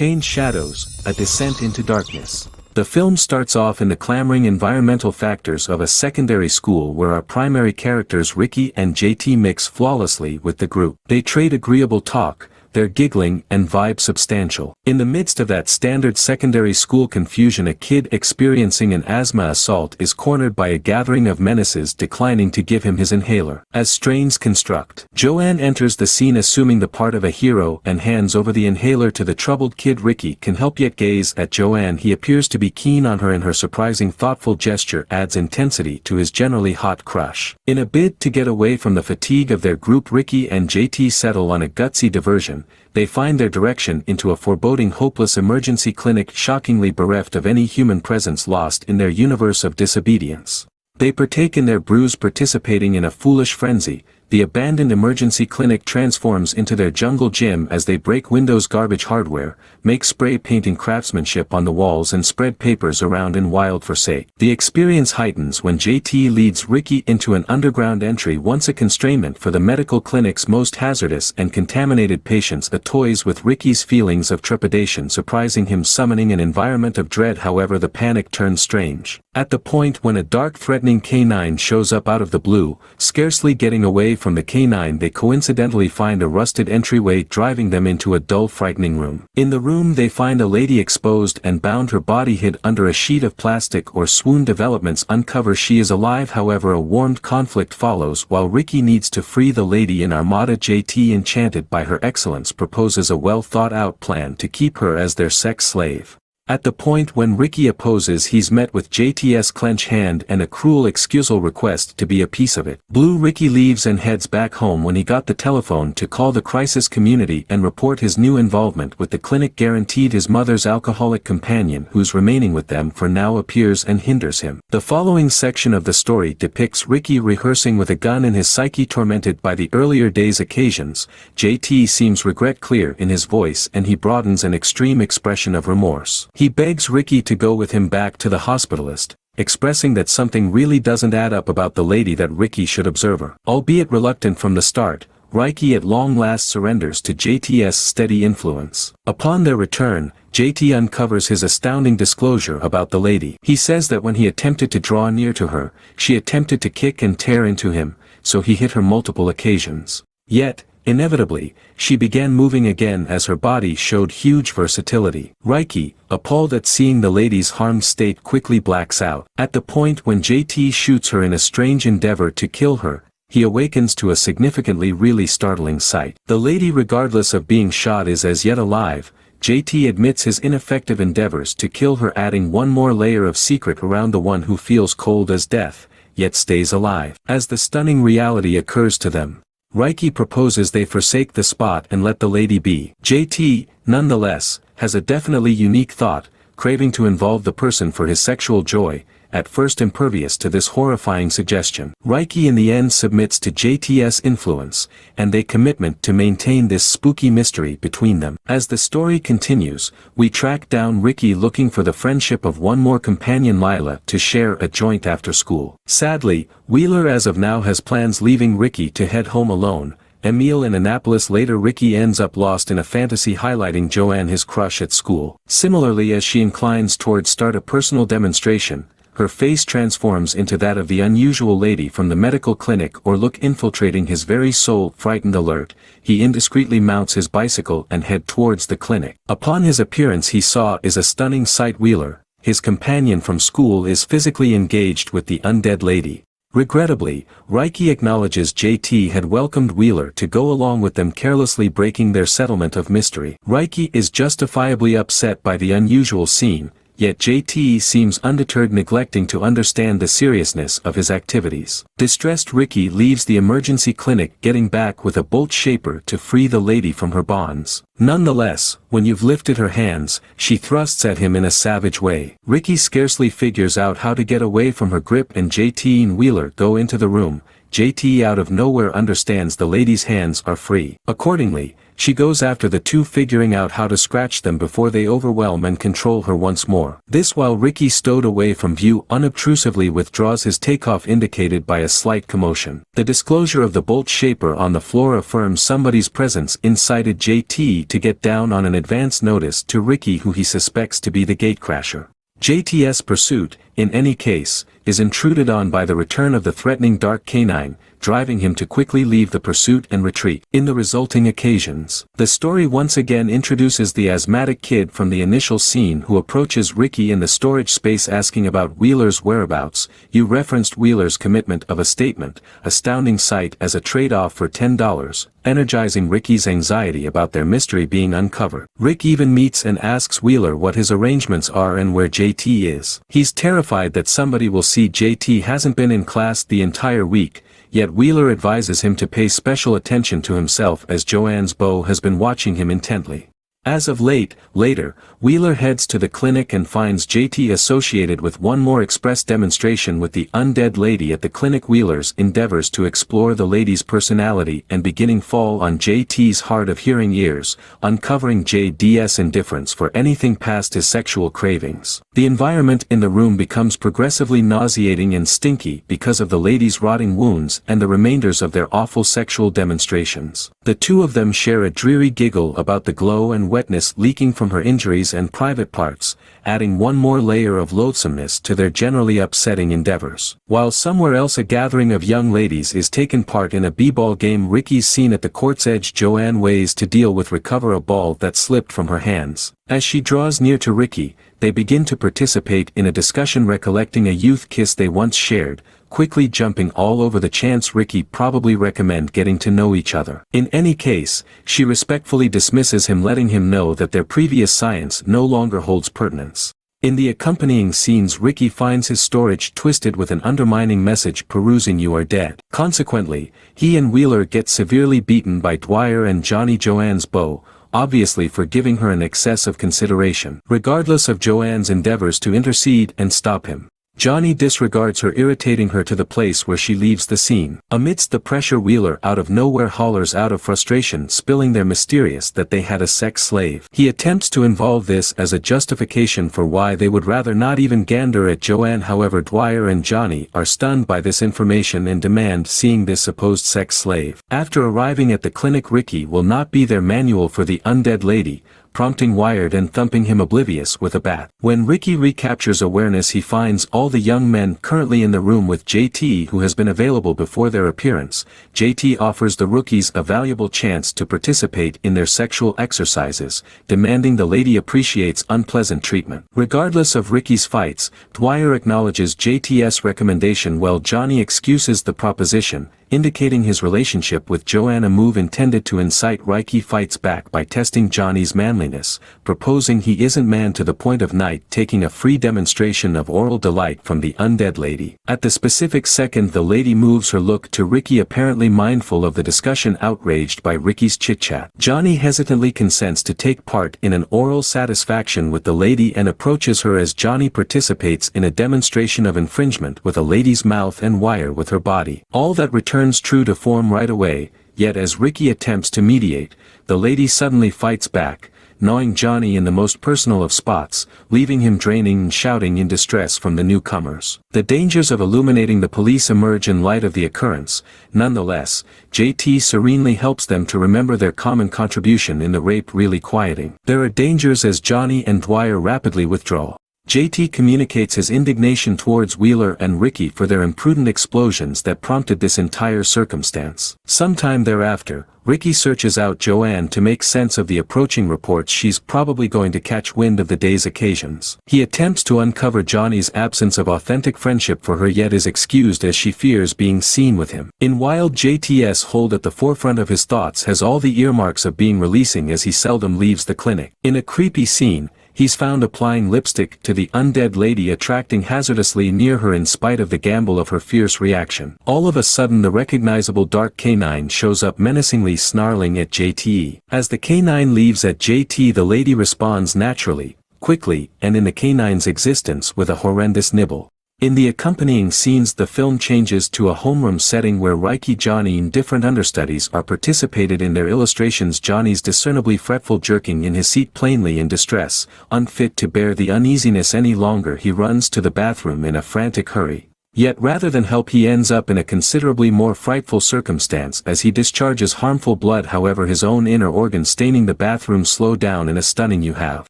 Unchained Shadows, A Descent into Darkness. The film starts off in the clamoring environmental factors of a secondary school where our primary characters Ricky and JT mix flawlessly with the group. They trade agreeable talk, their giggling and vibe substantial. In the midst of that standard secondary school confusion, a kid experiencing an asthma assault is cornered by a gathering of menaces declining to give him his inhaler. As strains construct, Joanne enters the scene assuming the part of a hero and hands over the inhaler to the troubled kid. Ricky can help yet gaze at Joanne. He appears to be keen on her, and her surprising thoughtful gesture adds intensity to his generally hot crush. In a bid to get away from the fatigue of their group, Ricky and JT settle on a gutsy diversion. They find their direction into a foreboding hopeless emergency clinic, shockingly bereft of any human presence, lost in their universe of disobedience. They partake in their brews, participating in a foolish frenzy. The abandoned emergency clinic transforms into their jungle gym as they break Windows garbage hardware, make spray painting craftsmanship on the walls, and spread papers around in wild forsake. The experience heightens when JT leads Ricky into an underground entry, once a constrainment for the medical clinic's most hazardous and contaminated patients. The toys with Ricky's feelings of trepidation, surprising him, summoning an environment of dread. However, the panic turns strange at the point when a dark, threatening canine shows up out of the blue. Scarcely getting away from the canine, they coincidentally find a rusted entryway, driving them into a dull, frightening room. In the room they find a lady exposed and bound, her body hid under a sheet of plastic. Or swoon. Developments uncover she is alive. However, a warmed conflict follows while Ricky needs to free the lady in Armada. JT, enchanted by her excellence, proposes a well-thought-out plan to keep her as their sex slave. At the point when Ricky opposes, he's met with JT's clench hand and a cruel excusal request to be a piece of it. Blue. Ricky leaves and heads back home when he got the telephone to call the crisis community and report his new involvement with the clinic. Guaranteed his mother's alcoholic companion, who's remaining with them for now, appears and hinders him. The following section of the story depicts Ricky rehearsing with a gun in his psyche, tormented by the earlier day's occasions. JT seems regret clear in his voice, and he broadens an extreme expression of remorse. He begs Ricky to go with him back to the hospitalist, expressing that something really doesn't add up about the lady, that Ricky should observe her. Albeit reluctant from the start, Ricky at long last surrenders to JT's steady influence. Upon their return, JT uncovers his astounding disclosure about the lady. He says that when he attempted to draw near to her, she attempted to kick and tear into him, so he hit her multiple occasions. Yet, inevitably, she began moving again as her body showed huge versatility. Ricky, appalled at seeing the lady's harmed state, quickly blacks out. At the point when JT shoots her in a strange endeavor to kill her, he awakens to a significantly really startling sight. The lady, regardless of being shot, is as yet alive. JT admits his ineffective endeavors to kill her, adding one more layer of secret around the one who feels cold as death, yet stays alive. As the stunning reality occurs to them, Ricky proposes they forsake the spot and let the lady be. JT, nonetheless, has a definitely unique thought, craving to involve the person for his sexual joy, at first impervious to this horrifying suggestion. Ricky in the end submits to JT's influence, and they commitment to maintain this spooky mystery between them. As the story continues, we track down Ricky looking for the friendship of one more companion, Lila, to share a joint after school. Sadly, Wheeler as of now has plans, leaving Ricky to head home alone. Emil in Annapolis. Later, Ricky ends up lost in a fantasy highlighting Joanne, his crush at school. Similarly, as she inclines towards start a personal demonstration, her face transforms into that of the unusual lady from the medical clinic, or look infiltrating his very soul. Frightened alert, he indiscreetly mounts his bicycle and head towards the clinic. Upon his appearance, he saw is a stunning sight. Wheeler, his companion from school, is physically engaged with the undead lady. Regrettably, Ricky acknowledges JT had welcomed Wheeler to go along with them, carelessly breaking their settlement of mystery. Ricky is justifiably upset by the unusual scene, yet JT seems undeterred, neglecting to understand the seriousness of his activities. Distressed, Ricky leaves the emergency clinic, getting back with a bolt shaper to free the lady from her bonds. Nonetheless, when you've lifted her hands, she thrusts at him in a savage way. Ricky scarcely figures out how to get away from her grip, and JT and Wheeler go into the room. JT out of nowhere understands the lady's hands are free. Accordingly, She goes after the two, figuring out how to scratch them before they overwhelm and control her once more. This while Ricky, stowed away from view, unobtrusively withdraws his takeoff, indicated by a slight commotion. The disclosure of the bolt shaper on the floor affirms somebody's presence, incited JT to get down on an advance notice to Ricky, who he suspects to be the gatecrasher. JT's pursuit, in any case, is intruded on by the return of the threatening dark canine, driving him to quickly leave the pursuit and retreat. In the resulting occasions, the story once again introduces the asthmatic kid from the initial scene, who approaches Ricky in the storage space asking about Wheeler's whereabouts. You referenced Wheeler's commitment of a statement, astounding sight as a trade-off for $10, energizing Ricky's anxiety about their mystery being uncovered. Rick even meets and asks Wheeler what his arrangements are and where JT is. He's terrified that somebody will see JT hasn't been in class the entire week, yet Wheeler advises him to pay special attention to himself as Joanne's beau has been watching him intently. As of later, Wheeler heads to the clinic and finds JT associated with one more express demonstration with the undead lady at the clinic. Wheeler's endeavors to explore the lady's personality and beginning fall on JT's hard-of-hearing ears, uncovering JD's indifference for anything past his sexual cravings. The environment in the room becomes progressively nauseating and stinky because of the lady's rotting wounds and the remainders of their awful sexual demonstrations. The two of them share a dreary giggle about the glow and wetness leaking from her injuries and private parts, adding one more layer of loathsomeness to their generally upsetting endeavors. While somewhere else a gathering of young ladies is taking part in a b-ball game, Ricky's seen at the court's edge. Joanne weighs to deal with recover a ball that slipped from her hands. As she draws near to Ricky, they begin to participate in a discussion recollecting a youth kiss they once shared, quickly jumping all over the chance Ricky probably recommend getting to know each other. In any case, she respectfully dismisses him, letting him know that their previous science no longer holds pertinence. In the accompanying scenes, Ricky finds his storage twisted with an undermining message perusing "You are dead." Consequently, he and Wheeler get severely beaten by Dwyer and Johnny, Joanne's beau, obviously for giving her an excess of consideration. Regardless of Joanne's endeavors to intercede and stop him, Johnny disregards her, irritating her to the place where she leaves the scene. Amidst the pressure, Wheeler out of nowhere hollers out of frustration, spilling their mysterious that they had a sex slave. He attempts to involve this as a justification for why they would rather not even gander at Joanne. However, Dwyer and Johnny are stunned by this information and demand seeing this supposed sex slave. After arriving at the clinic, Ricky will not be their manual for the undead lady, prompting Wired and thumping him oblivious with a bat. When Ricky recaptures awareness, he finds all the young men currently in the room with JT, who has been available before their appearance. JT offers the rookies a valuable chance to participate in their sexual exercises, demanding the lady appreciates unpleasant treatment. Regardless of Ricky's fights, Dwyer acknowledges JT's recommendation while Johnny excuses the proposition, indicating his relationship with Joanne, a move intended to incite. Ricky fights back by testing Johnny's manliness, proposing he isn't man to the point of night, taking a free demonstration of oral delight from the undead lady. At the specific second the lady moves her look to Ricky, apparently mindful of the discussion, outraged by Ricky's chit-chat. Johnny hesitantly consents to take part in an oral satisfaction with the lady and approaches her as Johnny participates in a demonstration of infringement with a lady's mouth and wire with her body. All that returns true to form right away, yet as Ricky attempts to mediate, the lady suddenly fights back, gnawing Johnny in the most personal of spots, leaving him draining and shouting in distress from the newcomers. The dangers of illuminating the police emerge in light of the occurrence. Nonetheless, JT serenely helps them to remember their common contribution in the rape, really quieting. There are dangers as Johnny and Dwyer rapidly withdraw. JT communicates his indignation towards Wheeler and Ricky for their imprudent explosions that prompted this entire circumstance. Sometime thereafter, Ricky searches out Joanne to make sense of the approaching reports she's probably going to catch wind of the day's occasions. He attempts to uncover Johnny's absence of authentic friendship for her, yet is excused as she fears being seen with him. In wild, JT's hold at the forefront of his thoughts has all the earmarks of being releasing, as he seldom leaves the clinic. In a creepy scene, he's found applying lipstick to the undead lady, attracting hazardously near her in spite of the gamble of her fierce reaction. All of a sudden the recognizable dark canine shows up, menacingly snarling at JT. As the canine leaves at JT, the lady responds naturally, quickly, and in the canine's existence with a horrendous nibble. In the accompanying scenes, the film changes to a homeroom setting where Riki, Johnny and different understudies are participated in their illustrations. Johnny's discernibly fretful, jerking in his seat, plainly in distress, unfit to bear the uneasiness any longer. He runs to the bathroom in a frantic hurry. Yet rather than help, he ends up in a considerably more frightful circumstance as he discharges harmful blood. However, his own inner organs staining the bathroom slow down in a stunning "you have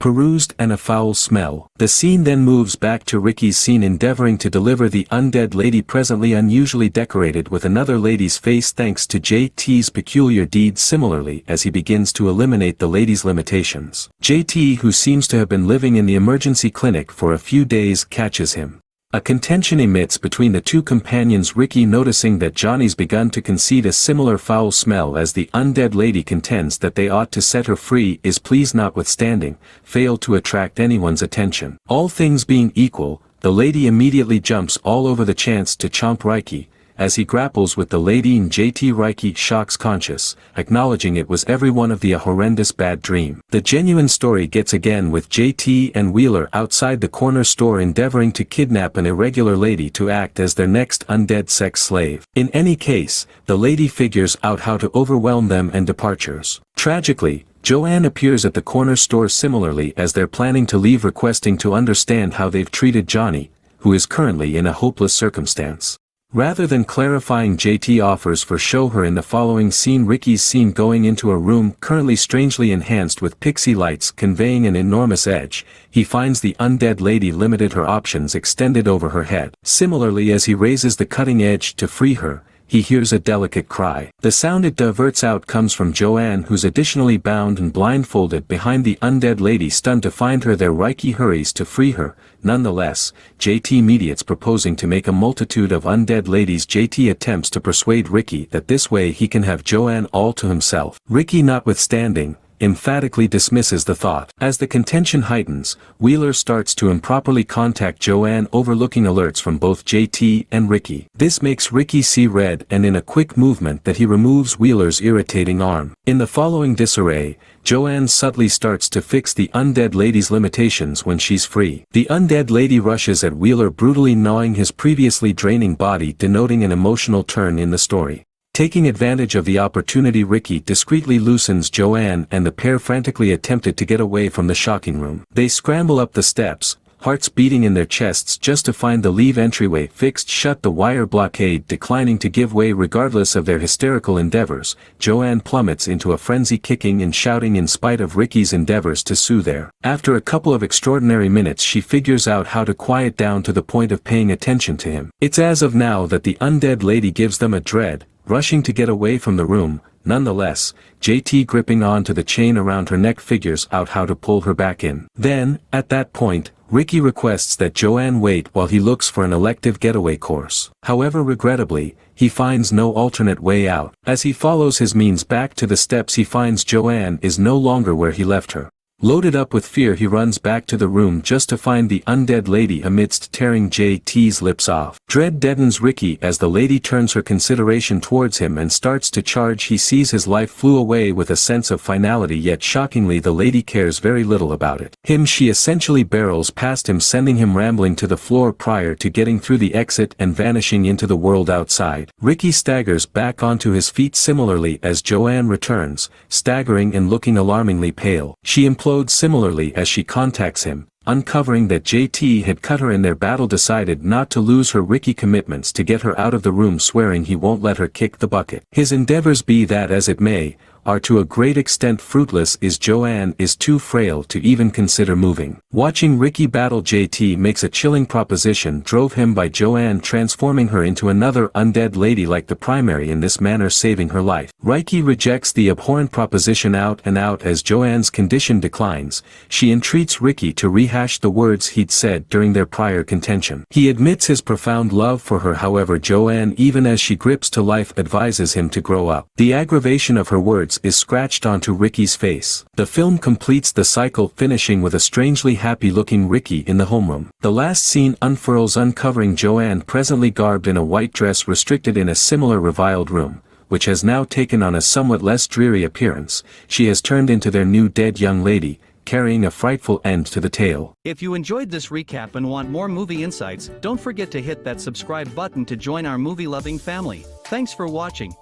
perused" and a foul smell. The scene then moves back to Riki's scene endeavoring to deliver the undead lady, presently unusually decorated with another lady's face thanks to JT's peculiar deeds. Similarly, as he begins to eliminate the lady's limitations, JT, who seems to have been living in the emergency clinic for a few days, catches him. A contention emits between the two companions. Riki, noticing that Johnny's begun to concede a similar foul smell as the undead lady, contends that they ought to set her free. Is pleased notwithstanding, failed to attract anyone's attention. All things being equal, the lady immediately jumps all over the chance to chomp Riki. As he grapples with the lady and JT, Riki shocks conscious, acknowledging it was every one of a horrendous bad dream. The genuine story gets again with JT and Wheeler outside the corner store endeavoring to kidnap an irregular lady to act as their next undead sex slave. In any case, the lady figures out how to overwhelm them and departures. Tragically, Joanne appears at the corner store similarly as they're planning to leave, requesting to understand how they've treated Johnny, who is currently in a hopeless circumstance. Rather than clarifying, JT offers for show her in the following scene. Riki's scene going into a room currently strangely enhanced with pixie lights conveying an enormous edge. He finds the undead lady limited, her options extended over her head. Similarly, as he raises the cutting edge to free her, he hears a delicate cry. The sound it diverts out comes from Joanne, who's additionally bound and blindfolded behind the undead lady. Stunned to find her there, Riki hurries to free her. Nonetheless, JT mediates, proposing to make a multitude of undead ladies. JT attempts to persuade Riki that this way he can have Joanne all to himself. Riki, notwithstanding, emphatically dismisses the thought. As the contention heightens, Wheeler starts to improperly contact Joanne, overlooking alerts from both JT and Riki. This makes Riki see red, and in a quick movement that he removes Wheeler's irritating arm. In the following disarray, Joanne subtly starts to fix the undead lady's limitations when she's free. The undead lady rushes at Wheeler, brutally gnawing his previously draining body, denoting an emotional turn in the story. Taking advantage of the opportunity, Riki discreetly loosens Joanne and the pair frantically attempted to get away from the shocking room. They scramble up the steps, hearts beating in their chests, just to find the leave entryway fixed shut, the wire blockade declining to give way. Regardless of their hysterical endeavors, Joanne plummets into a frenzy, kicking and shouting in spite of Riki's endeavors to soothe her. After a couple of extraordinary minutes, she figures out how to quiet down to the point of paying attention to him. It's as of now that the undead lady gives them a dread, rushing to get away from the room. Nonetheless, JT, gripping on to the chain around her neck, figures out how to pull her back in. Then, at that point, Riki requests that Joanne wait while he looks for an elective getaway course. However, regrettably, he finds no alternate way out. As he follows his means back to the steps, he finds Joanne is no longer where he left her. Loaded up with fear, he runs back to the room just to find the undead lady amidst tearing JT's lips off. Dread deadens Riki as the lady turns her consideration towards him and starts to charge. He sees his life flew away with a sense of finality, yet shockingly the lady cares very little about it. She essentially barrels past him, sending him rambling to the floor prior to getting through the exit and vanishing into the world outside. Riki staggers back onto his feet similarly as Joanne returns, staggering and looking alarmingly pale. She implodes similarly as she contacts him, uncovering that JT had cut her in their battle, decided not to lose her. Riki commits to get her out of the room, swearing he won't let her kick the bucket. His endeavors, be that as it may, are to a great extent fruitless, as Joanne is too frail to even consider moving. Watching Riki battle JT makes a chilling proposition drove him by Joanne transforming her into another undead lady like the primary, in this manner saving her life. Riki rejects the abhorrent proposition out and out as Joanne's condition declines. She entreats Riki to rehash the words he'd said during their prior contention. He admits his profound love for her, however Joanne, even as she grips to life, advises him to grow up. The aggravation of her words is scratched onto Riki's face. The film completes the cycle, finishing with a strangely happy-looking Riki in the homeroom. The last scene unfurls, uncovering Joanne presently garbed in a white dress, restricted in a similar reviled room, which has now taken on a somewhat less dreary appearance. She has turned into their new dead young lady, carrying a frightful end to the tale. If you enjoyed this recap and want more movie insights, don't forget to hit that subscribe button to join our movie-loving family. Thanks for watching.